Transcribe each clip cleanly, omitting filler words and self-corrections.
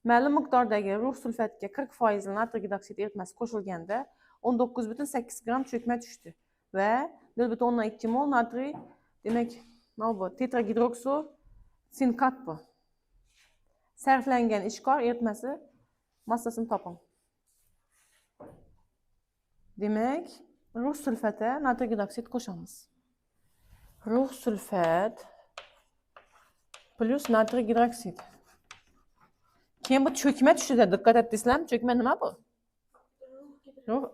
Ma'lum miqdordagi rux sulfatga 40% natriy gidroksid eritmasi qo'shilganda 19,8 gram cho'kma tushdi va 0,2 mol natriy, demak, nima bu? Tetragidrokso sinkat bu. Sarflangan ishkor eritmasi massasini toping. Demak, rux sulfati natriy gidroksid qo'shamiz. Rux sulfat plus natriy gidroksid. Keyin bu cho'kma tushida diqqat etdingizlarmi? Cho'kma nima bu?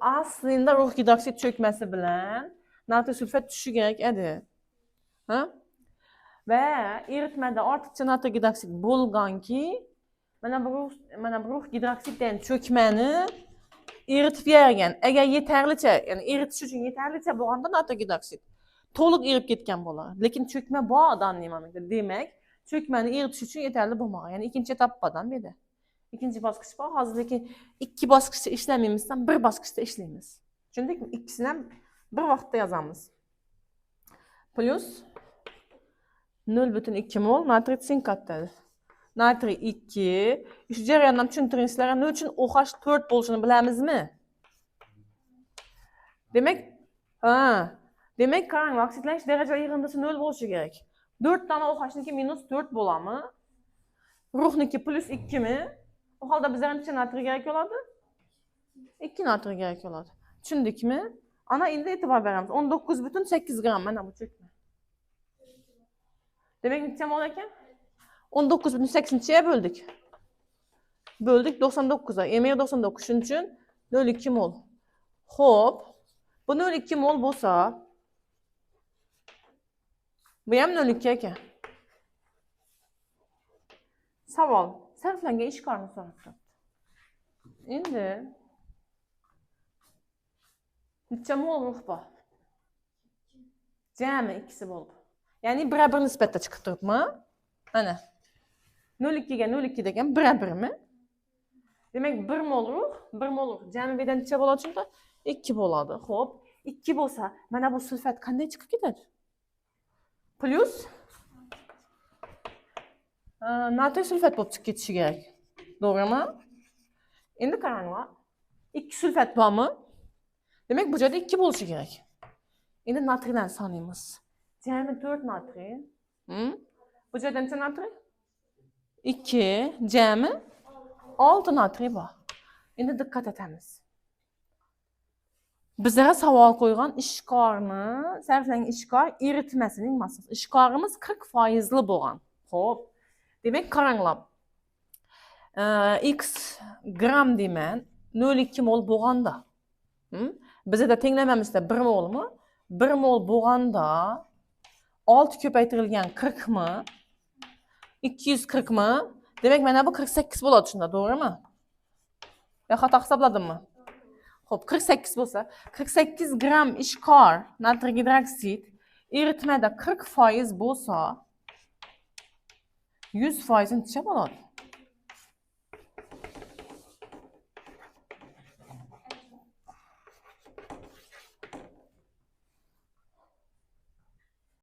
Aslida rux gidroksid cho'kmasi bilan natriy sulfat tushishi kerak edi. Ha? Va eritmada ortiqcha natriy gidroksid bo'lganki, mana bu rux gidroksiddan cho'kmani eritib bergan. Agar yetarlicha, ya'ni eritish uchun yetarlicha bo'lganda natriy gidroksid to'liq erib ketgan bo'ladi. Lekin cho'kma bor danimamda. Demak, cho'kmani eritish uchun yetarli bo'lmagan. Ya'ni ikkinchi etapdan bu yerda. İkinci bosqich bor. Hozir lekin ikki bosqichda ishlamaymiz-dan bir bosqichda ishlaymiz. Tushundikmi? Ikkisini ham bir vaqtda yozamiz. Plus 0,2 mol natriy sinkat dedi. Natriy 2. Shu jarayondan tushuntiringizlar, nima uchun OH 4 bo'lishini bilamizmi? Demak, qarang, oksidlanish darajali yig'indisi 0 bo'lishi kerak. 4 dona OH-niki -4 bo'ladimi? Ruhniki +2 mi? O halda bizga necha natriy kerak bo'ladi? 2 natriy kerak bo'ladi. Tushundikmi? Ana endi e'tibor beramiz. 19,8 gram mana bu cho'kma. Demak, necha mol ekan? 19,8-ga bo'ldik. Bo'ldik 99 ga. Emir 99, shuning uchun 0,2 mol. Xo'p, bu 0,2 mol bo'lsa, bu ham 0,2 ekan. Savol, sarflangan ishkorni so'rabdi. Endi necha mol rux bor? Jami ikkisi bo'ldi. Ya'ni 1:1 nisbatda chiqib turibmi? Mana 0,2 ga 0,2 degan 1:1 mi? Demak, 1 mol rux, 1 mol rux. Jami bu yerda necha bo'ladi shunda? 2 bo'ladi. Xo'p, 2 bo'lsa, mana bu sulfat qanday chiqib ketadi? Plus natriy sulfat bo'lib chiqib ketishi kerak. To'g'rimi? Endi qaranglar. 2 sulfat bormi? Demak, bu joyda 2 bo'lishi kerak. Endi natriylarni sanaymiz. Jami 4 natriy. Bu joyda necha natriy? 2, jami 6 natriy bor. Endi diqqat etamiz. Bizga savol qo'ygan ishkorni, sarflangan ishkor eritmasining massasi. Ishkorimiz 40% bo'lgan. Xo'p. Demak, qaranglar. X gram deyman, 0,2 mol bo'lganda. Bizda tenglamamizda 1 molmi? 1 mol bo'lganda 6 ko'paytirilgan 40 mi? 240 mi? Demak, mana bu 48 bo'ladi shunda, to'g'rimi? Ya xato hisobladimmi? Xo'p, 48 bo'lsa, 48 gram ishkor natriy gidroksid eritmada 40% bo'lsa, 100% necha bo'ladi?